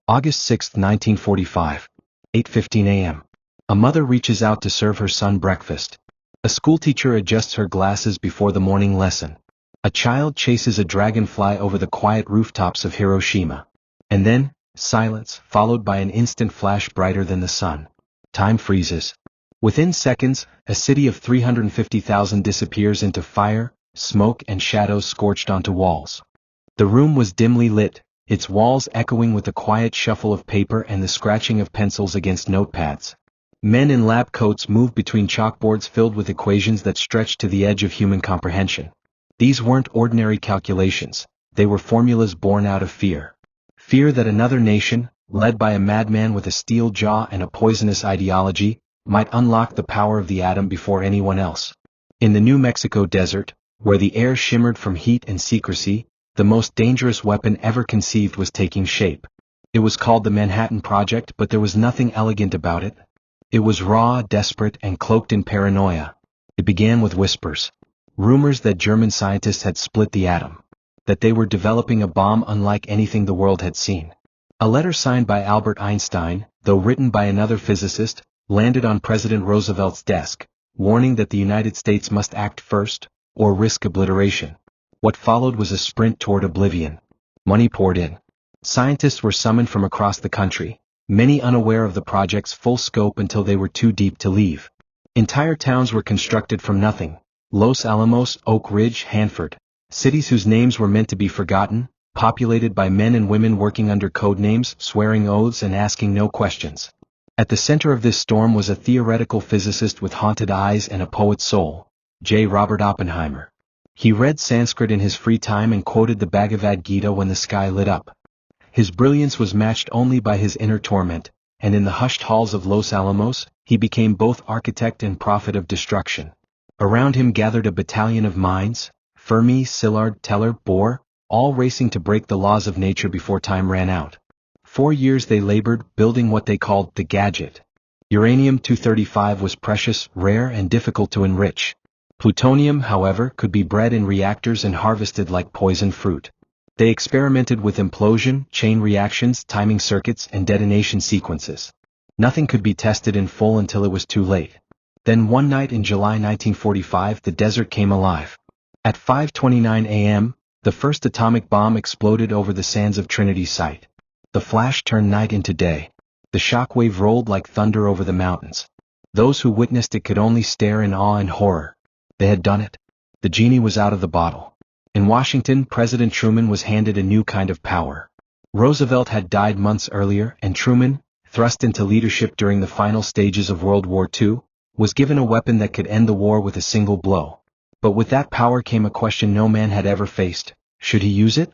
August 6, 1945. 8:15 a.m. A mother reaches out to serve her son breakfast. A schoolteacher adjusts her glasses before the morning lesson. A child chases a dragonfly over the quiet rooftops of Hiroshima. And then, silence, followed by an instant flash brighter than the sun. Time freezes. Within seconds, a city of 350,000 disappears into fire, smoke and shadows scorched onto walls. The room was dimly lit, its walls echoing with the quiet shuffle of paper and the scratching of pencils against notepads. Men in lab coats moved between chalkboards filled with equations that stretched to the edge of human comprehension. These weren't ordinary calculations, they were formulas born out of fear. Fear that another nation, led by a madman with a steel jaw and a poisonous ideology, might unlock the power of the atom before anyone else. In the New Mexico desert, where the air shimmered from heat and secrecy, the most dangerous weapon ever conceived was taking shape. It was called the Manhattan Project, but there was nothing elegant about it. It was raw, desperate, and cloaked in paranoia. It began with whispers. Rumors that German scientists had split the atom. That they were developing a bomb unlike anything the world had seen. A letter signed by Albert Einstein, though written by another physicist, landed on President Roosevelt's desk, warning that the United States must act first, or risk obliteration. What followed was a sprint toward oblivion. Money poured in. Scientists were summoned from across the country, many unaware of the project's full scope until they were too deep to leave. Entire towns were constructed from nothing. Los Alamos, Oak Ridge, Hanford. Cities whose names were meant to be forgotten, populated by men and women working under code names, swearing oaths and asking no questions. At the center of this storm was a theoretical physicist with haunted eyes and a poet's soul, J. Robert Oppenheimer. He read Sanskrit in his free time and quoted the Bhagavad Gita when the sky lit up. His brilliance was matched only by his inner torment, and in the hushed halls of Los Alamos, he became both architect and prophet of destruction. Around him gathered a battalion of minds, Fermi, Szilard, Teller, Bohr, all racing to break the laws of nature before time ran out. 4 years they labored, building what they called the gadget. Uranium-235 was precious, rare, and difficult to enrich. Plutonium, however, could be bred in reactors and harvested like poison fruit. They experimented with implosion, chain reactions, timing circuits, and detonation sequences. Nothing could be tested in full until it was too late. Then one night in July 1945, the desert came alive. At 5:29 a.m., the first atomic bomb exploded over the sands of Trinity Site. The flash turned night into day. The shockwave rolled like thunder over the mountains. Those who witnessed it could only stare in awe and horror. They had done it. The genie was out of the bottle. In Washington, President Truman was handed a new kind of power. Roosevelt had died months earlier, and Truman, thrust into leadership during the final stages of World War II, was given a weapon that could end the war with a single blow. But with that power came a question no man had ever faced. Should he use it?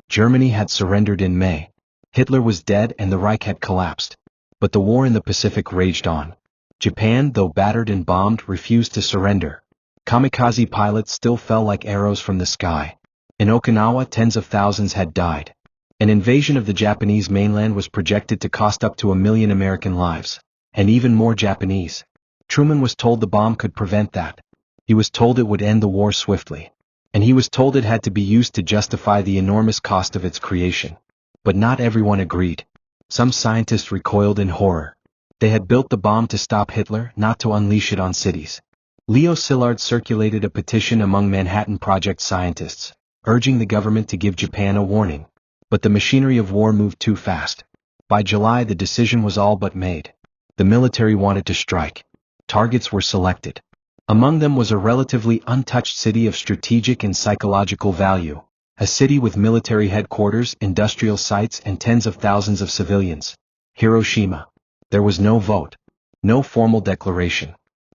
Germany had surrendered in May. Hitler was dead and the Reich had collapsed. But the war in the Pacific raged on. Japan, though battered and bombed, refused to surrender. Kamikaze pilots still fell like arrows from the sky. In Okinawa, tens of thousands had died. An invasion of the Japanese mainland was projected to cost up to 1 million American lives. And even more Japanese. Truman was told the bomb could prevent that. He was told it would end the war swiftly. And he was told it had to be used to justify the enormous cost of its creation. But not everyone agreed. Some scientists recoiled in horror. They had built the bomb to stop Hitler, not to unleash it on cities. Leo Szilard circulated a petition among Manhattan Project scientists, urging the government to give Japan a warning. But the machinery of war moved too fast. By July the decision was all but made. The military wanted to strike. Targets were selected. Among them was a relatively untouched city of strategic and psychological value, a city with military headquarters, industrial sites, and tens of thousands of civilians. Hiroshima. There was no vote. No formal declaration.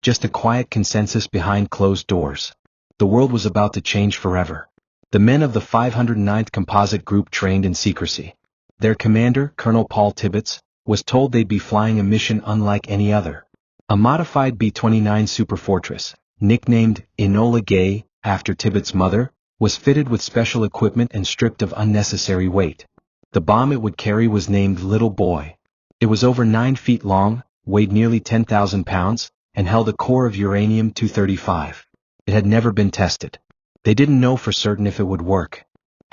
Just a quiet consensus behind closed doors. The world was about to change forever. The men of the 509th Composite Group trained in secrecy. Their commander, Colonel Paul Tibbets, was told they'd be flying a mission unlike any other. A modified B-29 Superfortress, nicknamed Enola Gay, after Tibbets' mother, was fitted with special equipment and stripped of unnecessary weight. The bomb it would carry was named Little Boy. It was over 9 feet long, weighed nearly 10,000 pounds, and held a core of uranium-235. It had never been tested. They didn't know for certain if it would work.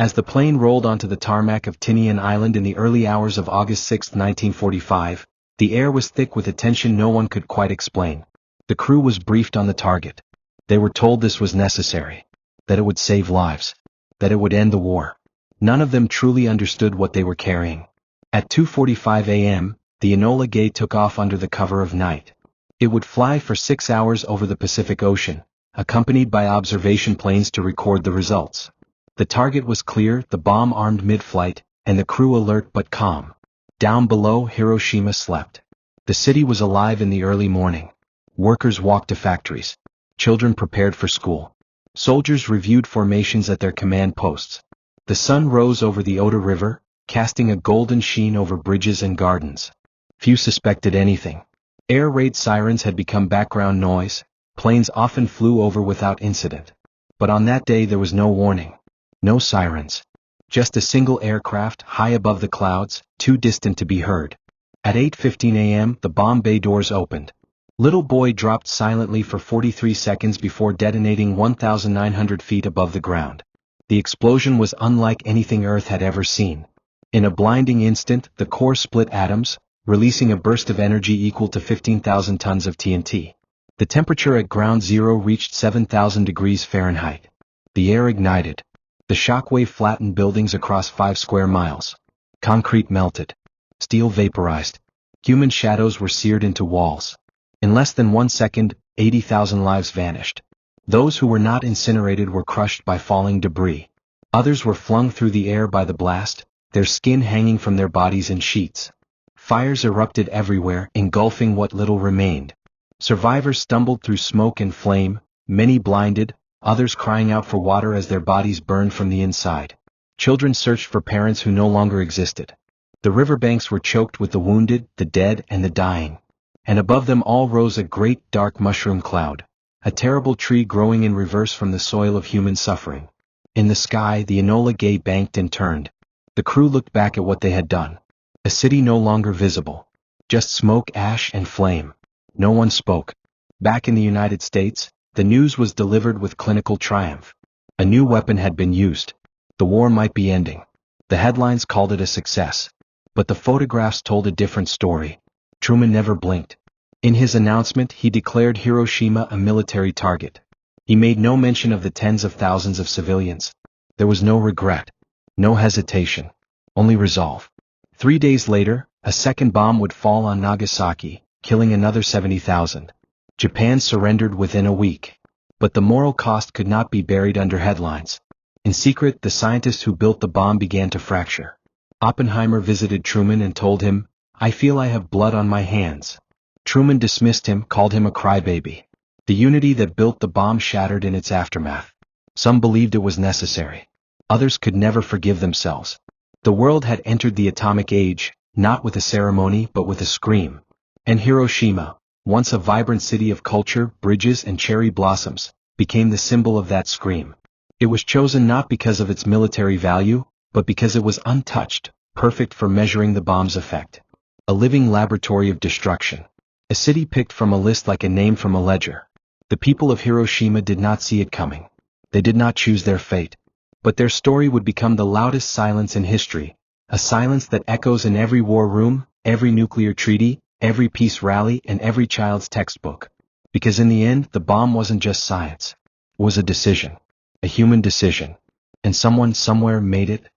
As the plane rolled onto the tarmac of Tinian Island in the early hours of August 6, 1945, the air was thick with a tension no one could quite explain. The crew was briefed on the target. They were told this was necessary, that it would save lives, that it would end the war. None of them truly understood what they were carrying. At 2:45 a.m., the Enola Gay took off under the cover of night. It would fly for 6 hours over the Pacific Ocean, accompanied by observation planes to record the results. The target was clear, the bomb armed mid-flight, and the crew alert but calm. Down below, Hiroshima slept. The city was alive in the early morning. Workers walked to factories. Children prepared for school. Soldiers reviewed formations at their command posts. The sun rose over the Oda River, casting a golden sheen over bridges and gardens. Few suspected anything. Air raid sirens had become background noise. Planes often flew over without incident. But on that day there was no warning. No sirens. Just a single aircraft high above the clouds, too distant to be heard. At 8:15 a.m. the bomb bay doors opened. Little boy dropped silently for 43 seconds before detonating 1,900 feet above the ground. The explosion was unlike anything Earth had ever seen. In a blinding instant, the core split atoms, releasing a burst of energy equal to 15,000 tons of TNT. The temperature at ground zero reached 7,000 degrees Fahrenheit. The air ignited. The shockwave flattened buildings across 5 square miles. Concrete melted. Steel vaporized. Human shadows were seared into walls. In less than 1 second, 80,000 lives vanished. Those who were not incinerated were crushed by falling debris. Others were flung through the air by the blast, their skin hanging from their bodies in sheets. Fires erupted everywhere, engulfing what little remained. Survivors stumbled through smoke and flame, many blinded, others crying out for water as their bodies burned from the inside. Children searched for parents who no longer existed. The riverbanks were choked with the wounded, the dead, and the dying. And above them all rose a great dark mushroom cloud, a terrible tree growing in reverse from the soil of human suffering. In the sky, the Enola Gay banked and turned. The crew looked back at what they had done. A city no longer visible. Just smoke, ash, and flame. No one spoke. Back in the United States, the news was delivered with clinical triumph. A new weapon had been used. The war might be ending. The headlines called it a success. But the photographs told a different story. Truman never blinked. In his announcement, he declared Hiroshima a military target. He made no mention of the tens of thousands of civilians. There was no regret. No hesitation. Only resolve. 3 days later, a second bomb would fall on Nagasaki, killing another 70,000. Japan surrendered within a week. But the moral cost could not be buried under headlines. In secret, the scientists who built the bomb began to fracture. Oppenheimer visited Truman and told him, "I feel I have blood on my hands." Truman dismissed him, called him a crybaby. The unity that built the bomb shattered in its aftermath. Some believed it was necessary. Others could never forgive themselves. The world had entered the atomic age, not with a ceremony but with a scream. And Hiroshima, once a vibrant city of culture, bridges, and cherry blossoms, became the symbol of that scream. It was chosen not because of its military value, but because it was untouched, perfect for measuring the bomb's effect. A living laboratory of destruction. A city picked from a list like a name from a ledger. The people of Hiroshima did not see it coming. They did not choose their fate. But their story would become the loudest silence in history, a silence that echoes in every war room, every nuclear treaty, every peace rally, and every child's textbook. Because in the end, the bomb wasn't just science. It was a decision. A human decision. And someone somewhere made it.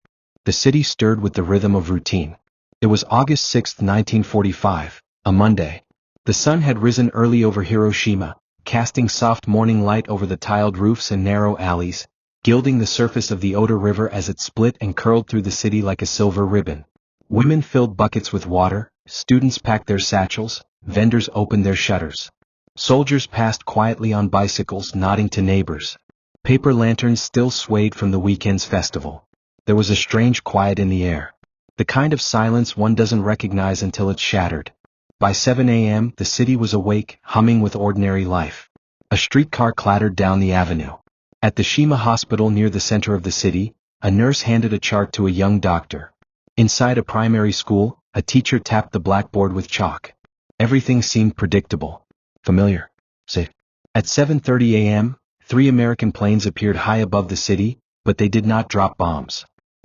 The city stirred with the rhythm of routine. It was August 6, 1945, a Monday. The sun had risen early over Hiroshima, casting soft morning light over the tiled roofs and narrow alleys, gilding the surface of the Oda River as it split and curled through the city like a silver ribbon. Women filled buckets with water, students packed their satchels, vendors opened their shutters. Soldiers passed quietly on bicycles, nodding to neighbors. Paper lanterns still swayed from the weekend's festival. There was a strange quiet in the air. The kind of silence one doesn't recognize until it's shattered. By 7 a.m., the city was awake, humming with ordinary life. A streetcar clattered down the avenue. At the Shima Hospital near the center of the city, a nurse handed a chart to a young doctor. Inside a primary school, a teacher tapped the blackboard with chalk. Everything seemed predictable. Familiar. Safe. At 7:30 a.m., 3 American planes appeared high above the city, but they did not drop bombs.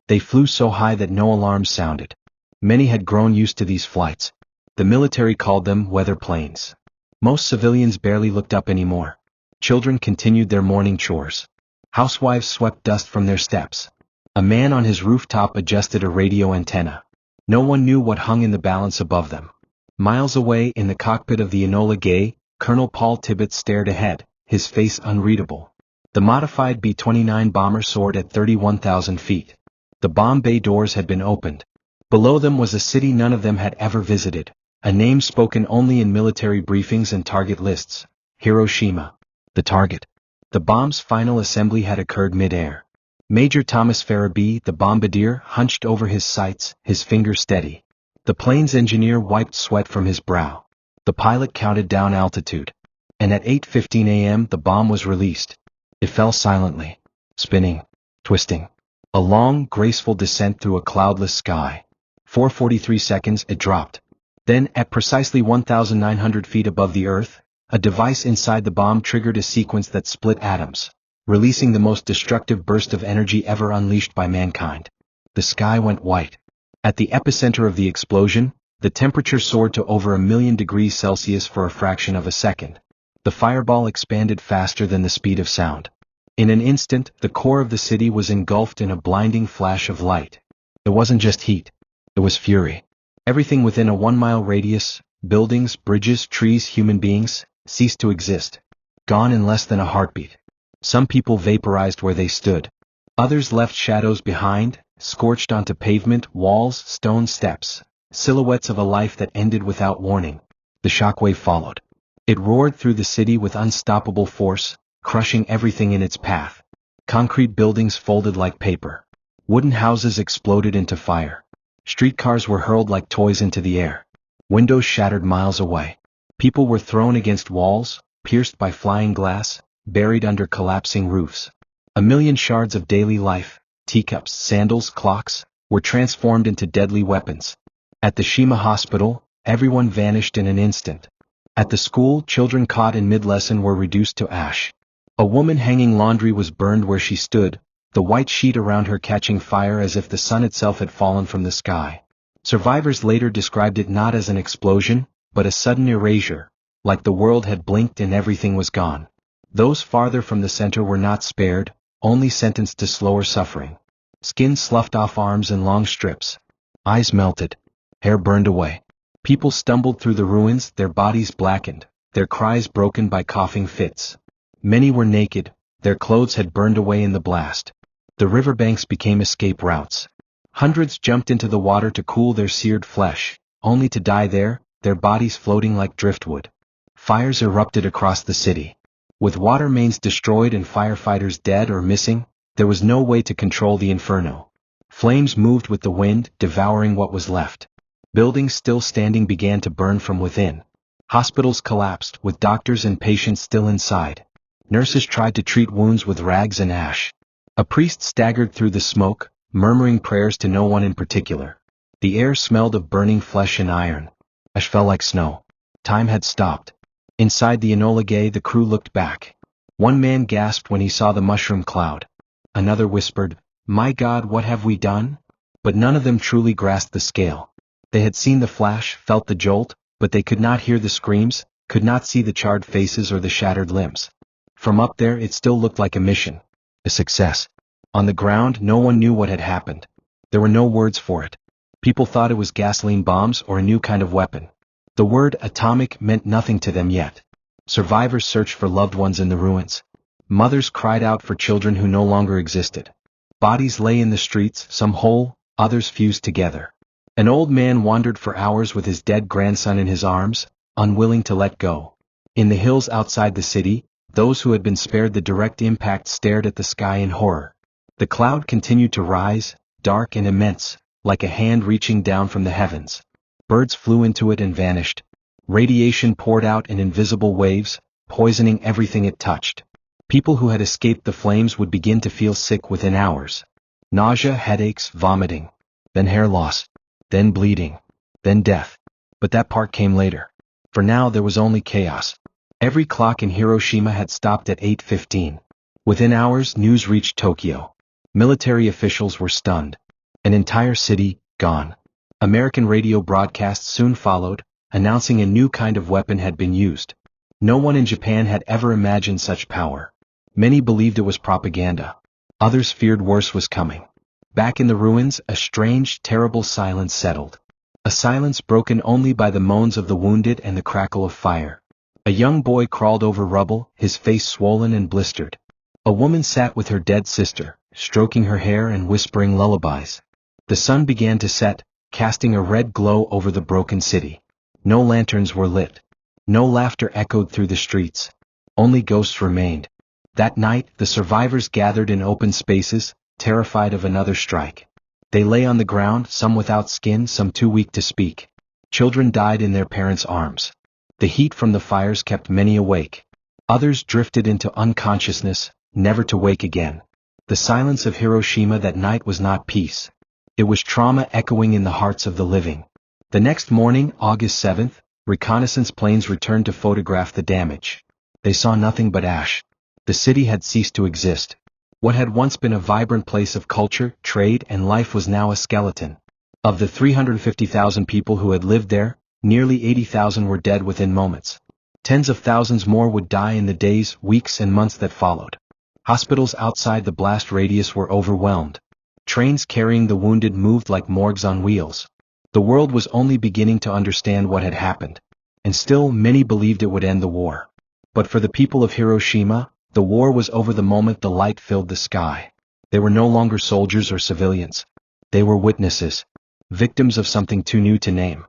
They flew so high that no alarms sounded. Many had grown used to these flights. The military called them weather planes. Most civilians barely looked up anymore. Children continued their morning chores. Housewives swept dust from their steps. A man on his rooftop adjusted a radio antenna. No one knew what hung in the balance above them. Miles away in the cockpit of the Enola Gay, Colonel Paul Tibbets stared ahead, his face unreadable. The modified B-29 bomber soared at 31,000 feet. The bomb bay doors had been opened. Below them was a city none of them had ever visited, a name spoken only in military briefings and target lists: Hiroshima. The target. The bomb's final assembly had occurred mid-air. Major Thomas Farabee, the bombardier, hunched over his sights, his fingers steady. The plane's engineer wiped sweat from his brow. The pilot counted down altitude. And at 8:15 a.m. the bomb was released. It fell silently, spinning, twisting. A long, graceful descent through a cloudless sky. 4:43 seconds it dropped. Then, at precisely 1,900 feet above the Earth, a device inside the bomb triggered a sequence that split atoms, releasing the most destructive burst of energy ever unleashed by mankind. The sky went white. At the epicenter of the explosion, the temperature soared to over 1,000,000 degrees Celsius for a fraction of a second. The fireball expanded faster than the speed of sound. In an instant, the core of the city was engulfed in a blinding flash of light. It wasn't just heat. It was fury. Everything within a 1-mile radius, buildings, bridges, trees, human beings, ceased to exist. Gone in less than a heartbeat. Some people vaporized where they stood. Others left shadows behind, scorched onto pavement, walls, stone steps, silhouettes of a life that ended without warning. The shockwave followed. It roared through the city with unstoppable force, crushing everything in its path. Concrete buildings folded like paper. Wooden houses exploded into fire. Streetcars were hurled like toys into the air. Windows shattered miles away. People were thrown against walls, pierced by flying glass, buried under collapsing roofs. 1,000,000 shards of daily life, teacups, sandals, clocks, were transformed into deadly weapons. At the Shima hospital, everyone vanished in an instant. At the school, children caught in mid-lesson were reduced to ash. A woman hanging laundry was burned where she stood, the white sheet around her catching fire as if the sun itself had fallen from the sky. Survivors later described it not as an explosion, but a sudden erasure, like the world had blinked and everything was gone. Those farther from the center were not spared, only sentenced to slower suffering. Skin sloughed off arms in long strips. Eyes melted. Hair burned away. People stumbled through the ruins, their bodies blackened, their cries broken by coughing fits. Many were naked, their clothes had burned away in the blast. The riverbanks became escape routes. Hundreds jumped into the water to cool their seared flesh, only to die there, their bodies floating like driftwood. Fires erupted across the city. With water mains destroyed and firefighters dead or missing, there was no way to control the inferno. Flames moved with the wind, devouring what was left. Buildings still standing began to burn from within. Hospitals collapsed, with doctors and patients still inside. Nurses tried to treat wounds with rags and ash. A priest staggered through the smoke, murmuring prayers to no one in particular. The air smelled of burning flesh and iron. Ash fell like snow. Time had stopped. Inside the Enola Gay, the crew looked back. One man gasped when he saw the mushroom cloud. Another whispered, "My God, what have we done?" But none of them truly grasped the scale. They had seen the flash, felt the jolt, but they could not hear the screams, could not see the charred faces or the shattered limbs. From up there it still looked like a mission. A success. On the ground, no one knew what had happened. There were no words for it. People thought it was gasoline bombs or a new kind of weapon. The word atomic meant nothing to them yet. Survivors searched for loved ones in the ruins. Mothers cried out for children who no longer existed. Bodies lay in the streets, some whole, others fused together. An old man wandered for hours with his dead grandson in his arms, unwilling to let go. In the hills outside the city, those who had been spared the direct impact stared at the sky in horror. The cloud continued to rise, dark and immense, like a hand reaching down from the heavens. Birds flew into it and vanished. Radiation poured out in invisible waves, poisoning everything it touched. People who had escaped the flames would begin to feel sick within hours. Nausea, headaches, vomiting. Then hair loss. Then bleeding. Then death. But that part came later. For now there was only chaos. Every clock in Hiroshima had stopped at 8:15. Within hours, news reached Tokyo. Military officials were stunned. An entire city, gone. American radio broadcasts soon followed, announcing a new kind of weapon had been used. No one in Japan had ever imagined such power. Many believed it was propaganda. Others feared worse was coming. Back in the ruins, a strange, terrible silence settled. A silence broken only by the moans of the wounded and the crackle of fire. A young boy crawled over rubble, his face swollen and blistered. A woman sat with her dead sister, stroking her hair and whispering lullabies. The sun began to set, casting a red glow over the broken city. No lanterns were lit. No laughter echoed through the streets. Only ghosts remained. That night, the survivors gathered in open spaces, terrified of another strike. They lay on the ground, some without skin, some too weak to speak. Children died in their parents' arms. The heat from the fires kept many awake. Others drifted into unconsciousness, never to wake again. The silence of Hiroshima that night was not peace. It was trauma echoing in the hearts of the living. The next morning, August 7th, reconnaissance planes returned to photograph the damage. They saw nothing but ash. The city had ceased to exist. What had once been a vibrant place of culture, trade, and life was now a skeleton. Of the 350,000 people who had lived there, nearly 80,000 were dead within moments. Tens of thousands more would die in the days, weeks, and months that followed. Hospitals outside the blast radius were overwhelmed. Trains carrying the wounded moved like morgues on wheels. The world was only beginning to understand what had happened. And still many believed it would end the war. But for the people of Hiroshima, the war was over the moment the light filled the sky. They were no longer soldiers or civilians. They were witnesses. Victims of something too new to name.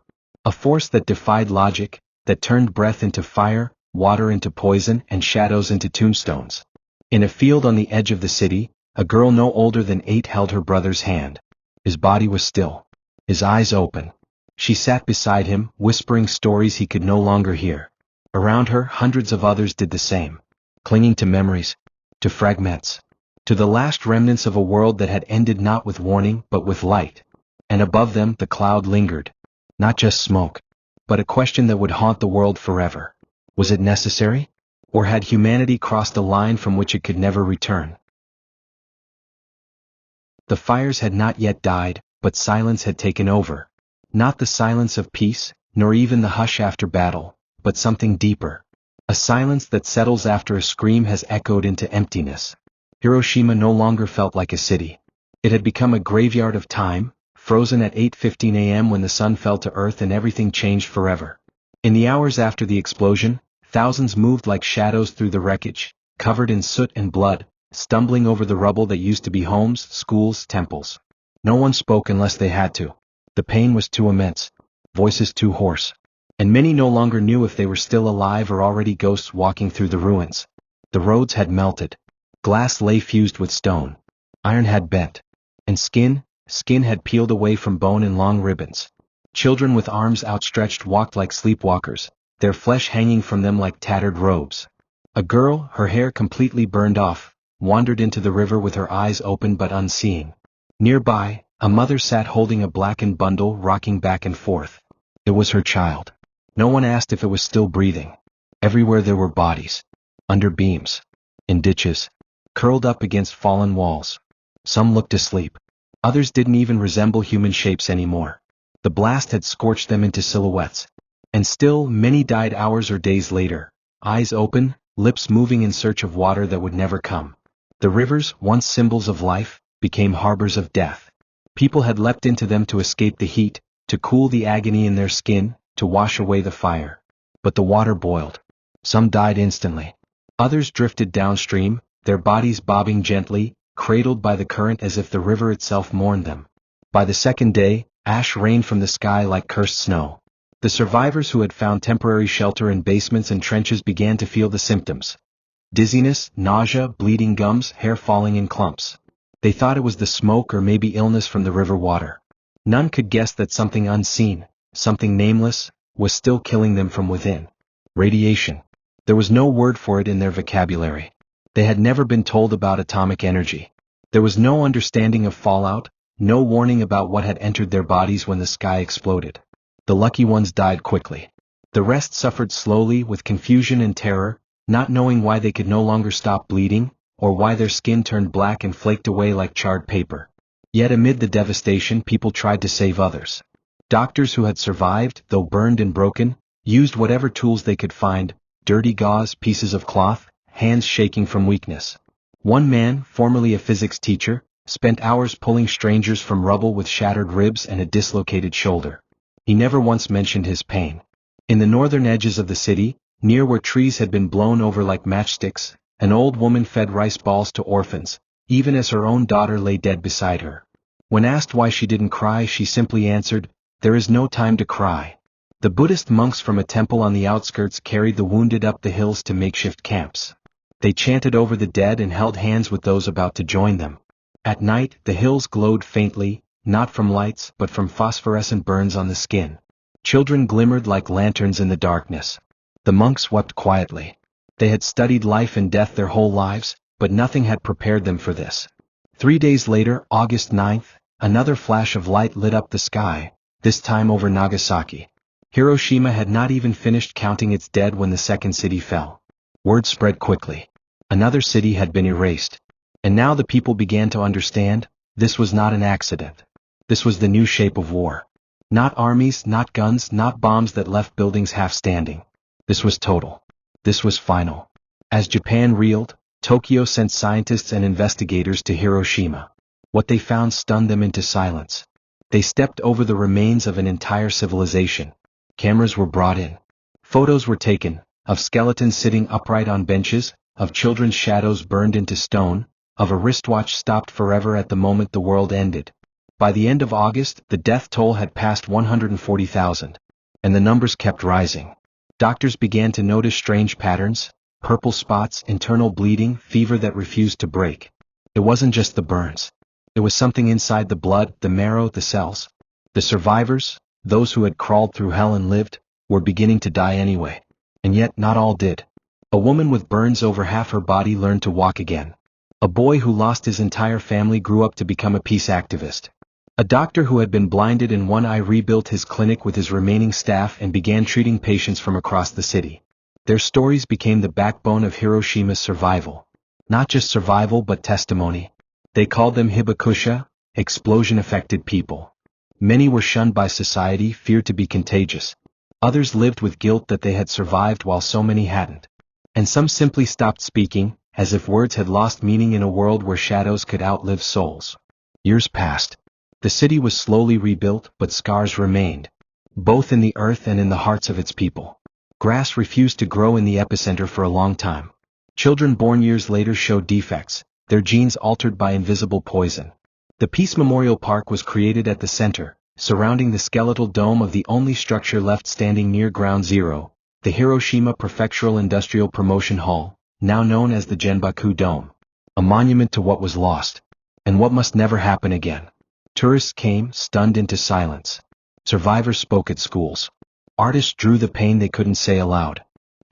A force that defied logic, that turned breath into fire, water into poison, and shadows into tombstones. In a field on the edge of the city, a girl no older than 8 held her brother's hand. His body was still. His eyes open. She sat beside him, whispering stories he could no longer hear. Around her, hundreds of others did the same. Clinging to memories. To fragments. To the last remnants of a world that had ended not with warning, but with light. And above them, the cloud lingered. Not just smoke. But a question that would haunt the world forever. Was it necessary? Or had humanity crossed a line from which it could never return? The fires had not yet died, but silence had taken over. Not the silence of peace, nor even the hush after battle, but something deeper. A silence that settles after a scream has echoed into emptiness. Hiroshima no longer felt like a city. It had become a graveyard of time, frozen at 8:15 a.m. when the sun fell to earth and everything changed forever. In the hours after the explosion, thousands moved like shadows through the wreckage, covered in soot and blood, stumbling over the rubble that used to be homes, schools, temples. No one spoke unless they had to. The pain was too immense, voices too hoarse. And many no longer knew if they were still alive or already ghosts walking through the ruins. The roads had melted. Glass lay fused with stone. Iron had bent. And skin had peeled away from bone in long ribbons. Children with arms outstretched walked like sleepwalkers, their flesh hanging from them like tattered robes. A girl, her hair completely burned off, wandered into the river with her eyes open but unseeing. Nearby, a mother sat holding a blackened bundle rocking back and forth. It was her child. No one asked if it was still breathing. Everywhere there were bodies. Under beams. In ditches. Curled up against fallen walls. Some looked asleep. Others didn't even resemble human shapes anymore. The blast had scorched them into silhouettes. And still, many died hours or days later, eyes open, lips moving in search of water that would never come. The rivers, once symbols of life, became harbors of death. People had leapt into them to escape the heat, to cool the agony in their skin, to wash away the fire. But the water boiled. Some died instantly. Others drifted downstream, their bodies bobbing gently, cradled by the current as if the river itself mourned them. By the second day, ash rained from the sky like cursed snow. The survivors who had found temporary shelter in basements and trenches began to feel the symptoms. Dizziness, nausea, bleeding gums, hair falling in clumps. They thought it was the smoke or maybe illness from the river water. None could guess that something unseen, something nameless, was still killing them from within. Radiation. There was no word for it in their vocabulary. They had never been told about atomic energy. There was no understanding of fallout, no warning about what had entered their bodies when the sky exploded. The lucky ones died quickly. The rest suffered slowly with confusion and terror, not knowing why they could no longer stop bleeding, or why their skin turned black and flaked away like charred paper. Yet amid the devastation, people tried to save others. Doctors who had survived, though burned and broken, used whatever tools they could find: dirty gauze, pieces of cloth, hands shaking from weakness. One man, formerly a physics teacher, spent hours pulling strangers from rubble with shattered ribs and a dislocated shoulder. He never once mentioned his pain. In the northern edges of the city, near where trees had been blown over like matchsticks, an old woman fed rice balls to orphans, even as her own daughter lay dead beside her. When asked why she didn't cry, she simply answered, "There is no time to cry." The Buddhist monks from a temple on the outskirts carried the wounded up the hills to makeshift camps. They chanted over the dead and held hands with those about to join them. At night, the hills glowed faintly, not from lights but from phosphorescent burns on the skin. Children glimmered like lanterns in the darkness. The monks wept quietly. They had studied life and death their whole lives, but nothing had prepared them for this. 3 days later, August 9th, another flash of light lit up the sky, this time over Nagasaki. Hiroshima had not even finished counting its dead when the second city fell. Word spread quickly. Another city had been erased. And now the people began to understand, this was not an accident. This was the new shape of war. Not armies, not guns, not bombs that left buildings half standing. This was total. This was final. As Japan reeled, Tokyo sent scientists and investigators to Hiroshima. What they found stunned them into silence. They stepped over the remains of an entire civilization. Cameras were brought in. Photos were taken, of skeletons sitting upright on benches, of children's shadows burned into stone, of a wristwatch stopped forever at the moment the world ended. By the end of August, the death toll had passed 140,000. And the numbers kept rising. Doctors began to notice strange patterns: purple spots, internal bleeding, fever that refused to break. It wasn't just the burns. It was something inside the blood, the marrow, the cells. The survivors, those who had crawled through hell and lived, were beginning to die anyway. And yet not all did. A woman with burns over half her body learned to walk again. A boy who lost his entire family grew up to become a peace activist. A doctor who had been blinded in one eye rebuilt his clinic with his remaining staff and began treating patients from across the city. Their stories became the backbone of Hiroshima's survival. Not just survival but testimony. They called them hibakusha, explosion-affected people. Many were shunned by society, feared to be contagious. Others lived with guilt that they had survived while so many hadn't. And some simply stopped speaking, as if words had lost meaning in a world where shadows could outlive souls. Years passed. The city was slowly rebuilt, but scars remained. Both in the earth and in the hearts of its people. Grass refused to grow in the epicenter for a long time. Children born years later showed defects, their genes altered by invisible poison. The Peace Memorial Park was created at the center, surrounding the skeletal dome of the only structure left standing near Ground Zero, the Hiroshima Prefectural Industrial Promotion Hall, now known as the Genbaku Dome. A monument to what was lost. And what must never happen again. Tourists came, stunned into silence. Survivors spoke at schools. Artists drew the pain they couldn't say aloud.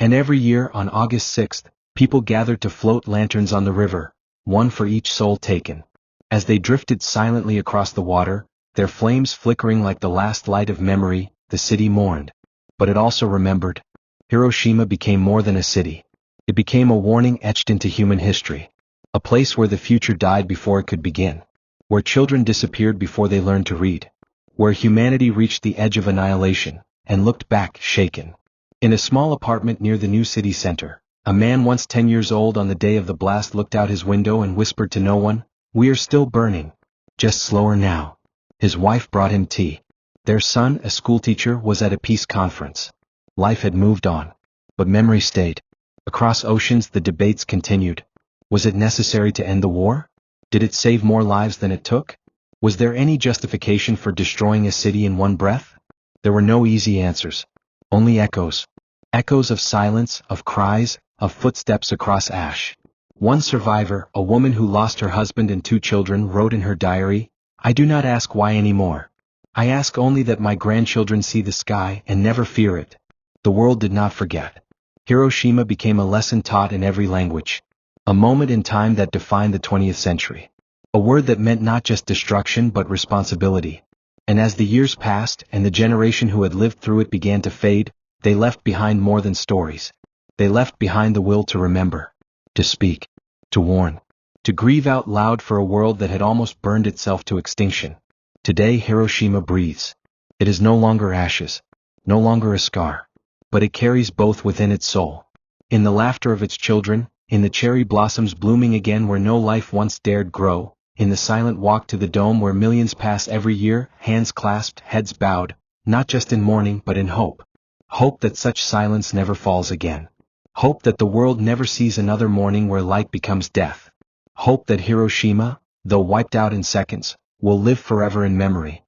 And every year, on August 6th, people gathered to float lanterns on the river, one for each soul taken. As they drifted silently across the water, their flames flickering like the last light of memory, the city mourned. But it also remembered. Hiroshima became more than a city. It became a warning etched into human history. A place where the future died before it could begin. Where children disappeared before they learned to read. Where humanity reached the edge of annihilation, and looked back, shaken. In a small apartment near the new city center, a man once 10 years old on the day of the blast looked out his window and whispered to no one, "We are still burning. Just slower now." His wife brought him tea. Their son, a schoolteacher, was at a peace conference. Life had moved on. But memory stayed. Across oceans the debates continued. Was it necessary to end the war? Did it save more lives than it took? Was there any justification for destroying a city in one breath? There were no easy answers. Only echoes. Echoes of silence, of cries, of footsteps across ash. One survivor, a woman who lost her husband and 2 children, wrote in her diary, "I do not ask why anymore. I ask only that my grandchildren see the sky and never fear it." The world did not forget. Hiroshima became a lesson taught in every language. A moment in time that defined the 20th century. A word that meant not just destruction but responsibility. And as the years passed and the generation who had lived through it began to fade, they left behind more than stories. They left behind the will to remember, to speak, to warn, to grieve out loud for a world that had almost burned itself to extinction. Today Hiroshima breathes. It is no longer ashes, no longer a scar, but it carries both within its soul. In the laughter of its children, in the cherry blossoms blooming again where no life once dared grow, in the silent walk to the dome where millions pass every year, hands clasped, heads bowed, not just in mourning but in hope. Hope that such silence never falls again. Hope that the world never sees another morning where light becomes death. Hope that Hiroshima, though wiped out in seconds, will live forever in memory,